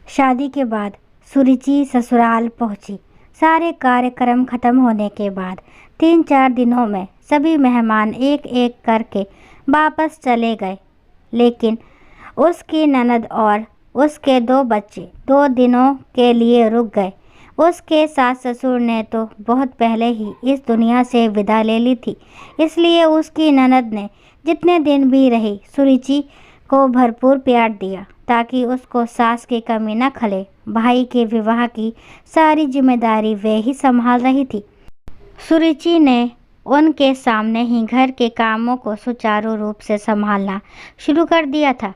शादी के बाद सुरुचि ससुराल पहुंची। सारे कार्यक्रम खत्म होने के बाद 3-4 दिनों में सभी मेहमान एक एक करके वापस चले गए, लेकिन उसकी ननद और उसके 2 बच्चे 2 दिनों के लिए रुक गए। उसके सास ससुर ने तो बहुत पहले ही इस दुनिया से विदा ले ली थी, इसलिए उसकी ननद ने जितने दिन भी रही सुरुचि को भरपूर प्यार दिया ताकि उसको सास की कमी न खले। भाई के विवाह की सारी जिम्मेदारी वे ही संभाल रही थी। सुरुचि ने उनके सामने ही घर के कामों को सुचारू रूप से संभालना शुरू कर दिया था।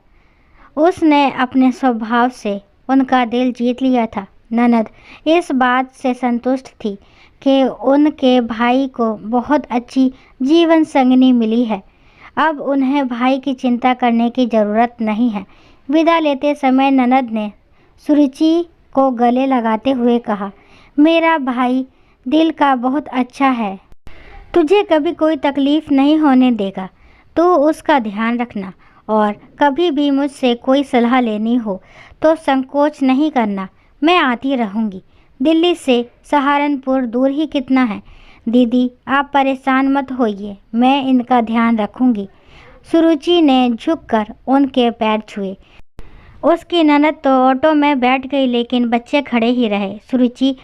उसने अपने स्वभाव से उनका दिल जीत लिया था। ननद इस बात से संतुष्ट थी कि उनके भाई को बहुत अच्छी जीवन संगिनी मिली है। अब उन्हें भाई की चिंता करने की ज़रूरत नहीं है। विदा लेते समय ननद ने सुरुचि को गले लगाते हुए कहा, मेरा भाई दिल का बहुत अच्छा है, तुझे कभी कोई तकलीफ़ नहीं होने देगा। तो उसका ध्यान रखना और कभी भी मुझसे कोई सलाह लेनी हो तो संकोच नहीं करना। मैं आती रहूँगी। दिल्ली से सहारनपुर दूर ही कितना है। दीदी आप परेशान मत होइए, मैं इनका ध्यान रखूँगी। सुरुचि ने झुककर उनके पैर छुए। उसकी ननद तो ऑटो में बैठ गई, लेकिन बच्चे खड़े ही रहे। सुरुचि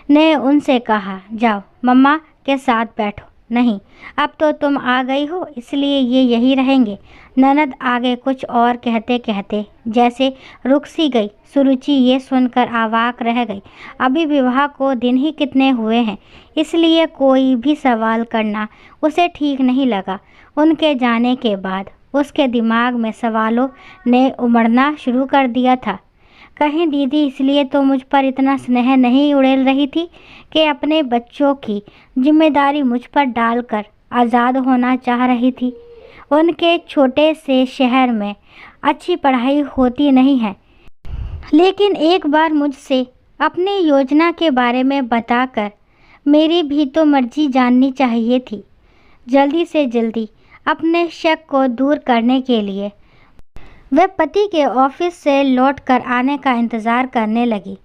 ने उनसे कहा, जाओ मम्मा के साथ बैठो। नहीं, अब तो तुम आ गई हो इसलिए ये यही रहेंगे। ननद आगे कुछ और कहते कहते जैसे रुक सी गई। सुरुचि ये सुनकर अवाक रह गई। अभी विवाह को दिन ही कितने हुए हैं, इसलिए कोई भी सवाल करना उसे ठीक नहीं लगा। उनके जाने के बाद उसके दिमाग में सवालों ने उमड़ना शुरू कर दिया था। कहीं दीदी इसलिए तो मुझ पर इतना स्नेह नहीं उड़ेल रही थी कि अपने बच्चों की जिम्मेदारी मुझ पर डालकर आज़ाद होना चाह रही थी। उनके छोटे से शहर में अच्छी पढ़ाई होती नहीं है, लेकिन एक बार मुझसे अपनी योजना के बारे में बताकर मेरी भी तो मर्जी जाननी चाहिए थी। जल्दी से जल्दी अपने शक को दूर करने के लिए वह पति के ऑफिस से लौटकर आने का इंतज़ार करने लगी।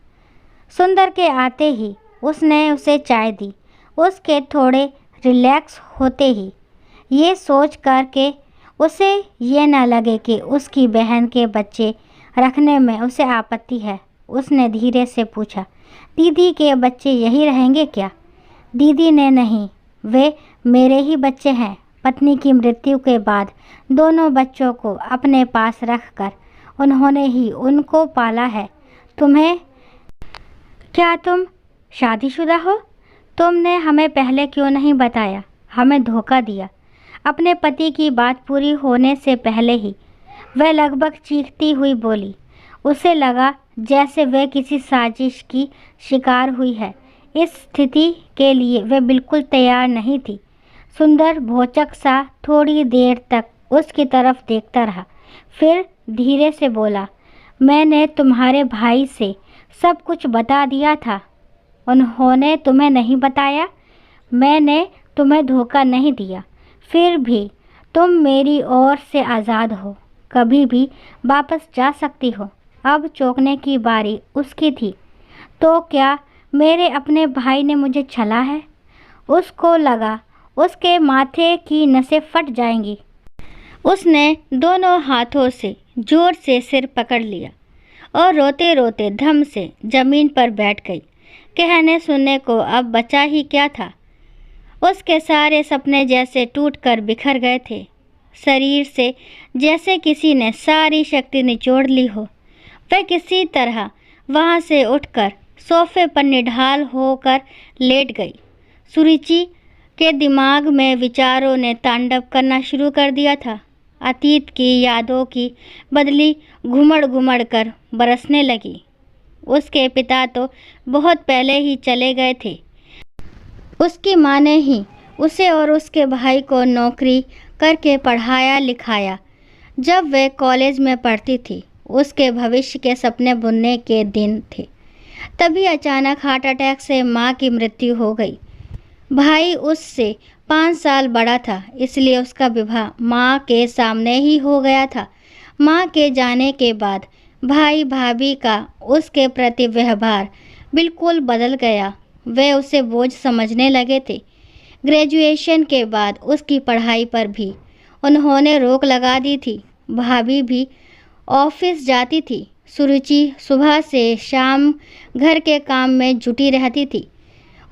सुंदर के आते ही उसने उसे चाय दी। उसके थोड़े रिलैक्स होते ही ये सोच कर के उसे ये न लगे कि उसकी बहन के बच्चे रखने में उसे आपत्ति है, उसने धीरे से पूछा, दीदी के बच्चे यही रहेंगे क्या? दीदी ने नहीं, वे मेरे ही बच्चे हैं। पत्नी की मृत्यु के बाद दोनों बच्चों को अपने पास रखकर उन्होंने ही उनको पाला है। तुम्हें क्या तुम शादीशुदा हो? तुमने हमें पहले क्यों नहीं बताया? हमें धोखा दिया। अपने पति की बात पूरी होने से पहले ही वह लगभग चीखती हुई बोली। उसे लगा जैसे वह किसी साजिश की शिकार हुई है। इस स्थिति के लिए वह बिल्कुल तैयार नहीं थी। सुंदर भौचक सा थोड़ी देर तक उसकी तरफ देखता रहा, फिर धीरे से बोला, मैंने तुम्हारे भाई से सब कुछ बता दिया था। उन्होंने तुम्हें नहीं बताया? मैंने तुम्हें धोखा नहीं दिया। फिर भी तुम मेरी ओर से आज़ाद हो, कभी भी वापस जा सकती हो। अब चौंकने की बारी उसकी थी। तो क्या मेरे अपने भाई ने मुझे छला है? उसको लगा उसके माथे की नसें फट जाएंगी। उसने दोनों हाथों से जोर से सिर पकड़ लिया और रोते रोते धम से ज़मीन पर बैठ गई। कहने सुनने को अब बचा ही क्या था। उसके सारे सपने जैसे टूटकर बिखर गए थे। शरीर से जैसे किसी ने सारी शक्ति निचोड़ ली हो। वह किसी तरह वहाँ से उठकर सोफे पर निढाल होकर लेट गई। सुरुचि के दिमाग में विचारों ने तांडव करना शुरू कर दिया था। अतीत की यादों की बदली घुमड़ घुमड़ कर बरसने लगी। उसके पिता तो बहुत पहले ही चले गए थे। उसकी माँ ने ही उसे और उसके भाई को नौकरी करके पढ़ाया लिखाया। जब वे कॉलेज में पढ़ती थी, उसके भविष्य के सपने बुनने के दिन थे। तभी अचानक हार्ट अटैक से माँ की मृत्यु हो गई। भाई उससे 5 साल बड़ा था, इसलिए उसका विवाह माँ के सामने ही हो गया था। माँ के जाने के बाद भाई भाभी का उसके प्रति व्यवहार बिल्कुल बदल गया। वे उसे बोझ समझने लगे थे। ग्रेजुएशन के बाद उसकी पढ़ाई पर भी उन्होंने रोक लगा दी थी। भाभी भी ऑफिस जाती थी। सुरुचि सुबह से शाम घर के काम में जुटी रहती थी।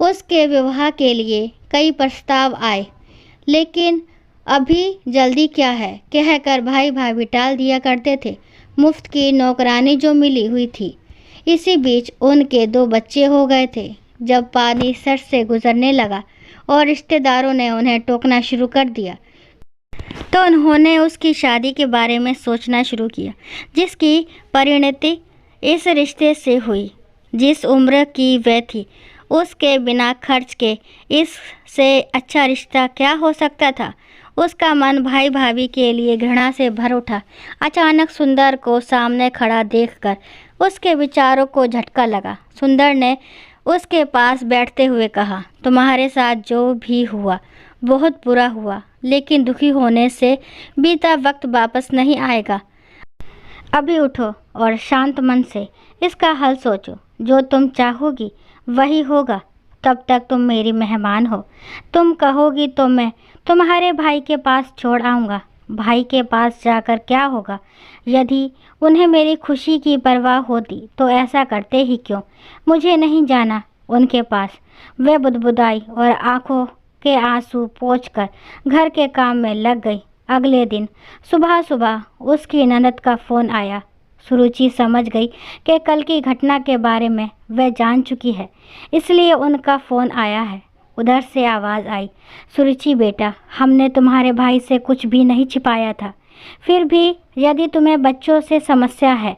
उसके विवाह के लिए कई प्रस्ताव आए, लेकिन अभी जल्दी क्या है कहकर भाई भाभी टाल दिया करते थे। मुफ्त की नौकरानी जो मिली हुई थी। इसी बीच उनके 2 बच्चे हो गए थे। जब पानी सर से गुजरने लगा और रिश्तेदारों ने उन्हें टोकना शुरू कर दिया, तो उन्होंने उसकी शादी के बारे में सोचना शुरू किया, जिसकी परिणति इस रिश्ते से हुई। जिस उम्र की वह थी, उसके बिना खर्च के इससे अच्छा रिश्ता क्या हो सकता था। उसका मन भाई भाभी के लिए घृणा से भर उठा। अचानक सुंदर को सामने खड़ा देखकर उसके विचारों को झटका लगा। सुंदर ने उसके पास बैठते हुए कहा, तुम्हारे साथ जो भी हुआ बहुत बुरा हुआ, लेकिन दुखी होने से बीता वक्त वापस नहीं आएगा। अभी उठो और शांत मन से इसका हल सोचो। जो तुम चाहोगी वही होगा। तब तक तुम मेरी मेहमान हो। तुम कहोगी तो मैं तुम्हारे भाई के पास छोड़ आऊँगा। भाई के पास जाकर क्या होगा? यदि उन्हें मेरी खुशी की परवाह होती तो ऐसा करते ही क्यों? मुझे नहीं जाना उनके पास। वह बुदबुदाई और आंखों के आंसू पोंछकर घर के काम में लग गई। अगले दिन सुबह सुबह उसकी ननद का फ़ोन आया। सुरुचि समझ गई कि कल की घटना के बारे में वह जान चुकी है, इसलिए उनका फ़ोन आया है। उधर से आवाज़ आई, सुरुचि बेटा, हमने तुम्हारे भाई से कुछ भी नहीं छिपाया था। फिर भी यदि तुम्हें बच्चों से समस्या है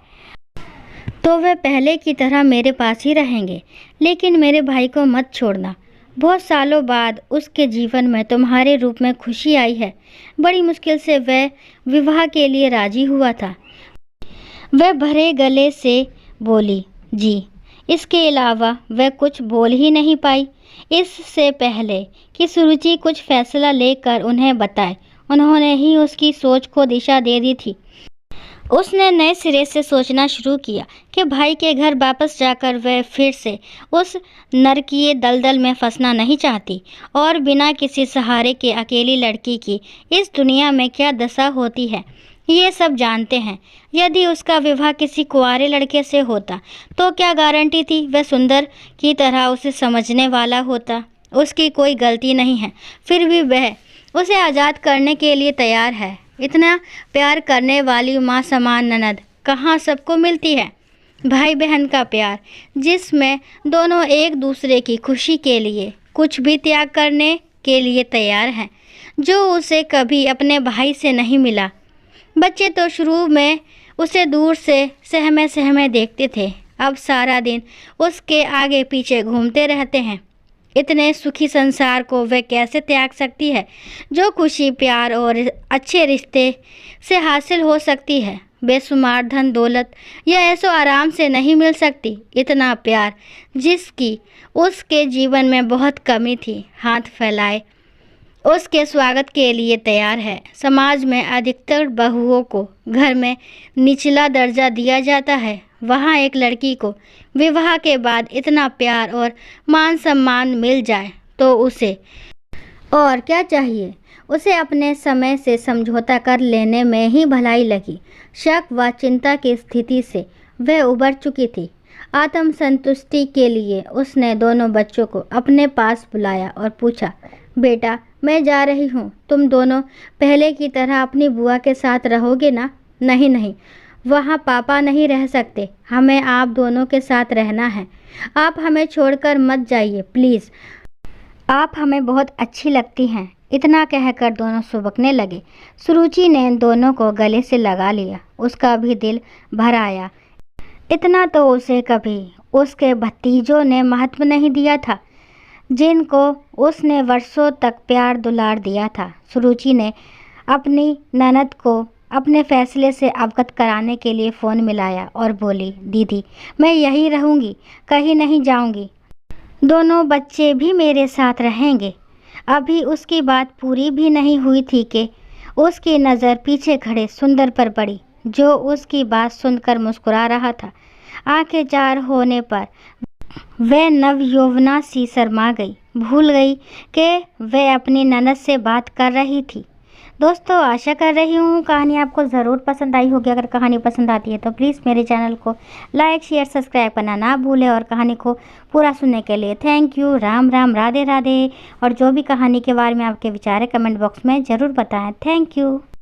तो वे पहले की तरह मेरे पास ही रहेंगे, लेकिन मेरे भाई को मत छोड़ना। बहुत सालों बाद उसके जीवन में तुम्हारे रूप में खुशी आई है। बड़ी मुश्किल से वह विवाह के लिए राजी हुआ था। वह भरे गले से बोली, जी। इसके अलावा वह कुछ बोल ही नहीं पाई। इससे पहले कि सुरुचि कुछ फैसला लेकर उन्हें बताए, उन्होंने ही उसकी सोच को दिशा दे दी थी। उसने नए सिरे से सोचना शुरू किया कि भाई के घर वापस जाकर वह फिर से उस नरकीय दलदल में फंसना नहीं चाहती, और बिना किसी सहारे के अकेली लड़की की इस दुनिया में क्या दशा होती है ये सब जानते हैं। यदि उसका विवाह किसी कुंवारे लड़के से होता तो क्या गारंटी थी वह सुंदर की तरह उसे समझने वाला होता। उसकी कोई गलती नहीं है, फिर भी वह उसे आज़ाद करने के लिए तैयार है। इतना प्यार करने वाली माँ समान ननद कहाँ सबको मिलती है। भाई बहन का प्यार, जिसमें दोनों एक दूसरे की खुशी के लिए कुछ भी त्याग करने के लिए तैयार हैं, जो उसे कभी अपने भाई से नहीं मिला। बच्चे तो शुरू में उसे दूर से सहमे सहमे देखते थे, अब सारा दिन उसके आगे पीछे घूमते रहते हैं। इतने सुखी संसार को वह कैसे त्याग सकती है, जो खुशी प्यार और अच्छे रिश्ते से हासिल हो सकती है। बेशुमार धन दौलत या ऐसो आराम से नहीं मिल सकती। इतना प्यार जिसकी उसके जीवन में बहुत कमी थी, हाथ फैलाए उसके स्वागत के लिए तैयार है। समाज में अधिकतर बहुओं को घर में निचला दर्जा दिया जाता है, वहाँ एक लड़की को विवाह के बाद इतना प्यार और मान सम्मान मिल जाए तो उसे और क्या चाहिए। उसे अपने समय से समझौता कर लेने में ही भलाई लगी। शक व चिंता की स्थिति से वह उबर चुकी थी। आत्मसंतुष्टि के लिए उसने दोनों बच्चों को अपने पास बुलाया और पूछा, बेटा मैं जा रही हूँ, तुम दोनों पहले की तरह अपनी बुआ के साथ रहोगे ना? नहीं नहीं, वहाँ पापा नहीं रह सकते, हमें आप दोनों के साथ रहना है। आप हमें छोड़कर मत जाइए प्लीज़, आप हमें बहुत अच्छी लगती हैं। इतना कहकर दोनों सुबकने लगे। सुरुचि ने दोनों को गले से लगा लिया। उसका भी दिल भर आया। इतना तो उसे कभी उसके भतीजों ने महत्व नहीं दिया था, जिनको उसने वर्षों तक प्यार दुलार दिया था। सुरुचि ने अपनी ननद को अपने फैसले से अवगत कराने के लिए फ़ोन मिलाया और बोली, दीदी मैं यहीं रहूँगी, कहीं नहीं जाऊँगी। दोनों बच्चे भी मेरे साथ रहेंगे। अभी उसकी बात पूरी भी नहीं हुई थी कि उसकी नज़र पीछे खड़े सुंदर पर पड़ी, जो उसकी बात सुनकर मुस्कुरा रहा था। आंखें चार होने पर वह नवयौवना सी शर्मा गई, भूल गई कि वह अपनी ननद से बात कर रही थी। दोस्तों, आशा कर रही हूँ कहानी आपको ज़रूर पसंद आई होगी। अगर कहानी पसंद आती है तो प्लीज़ मेरे चैनल को लाइक शेयर सब्सक्राइब करना ना भूलें। और कहानी को पूरा सुनने के लिए थैंक यू। राम राम, राधे राधे। और जो भी कहानी के बारे में आपके विचार है कमेंट बॉक्स में ज़रूर बताएं। Thank you.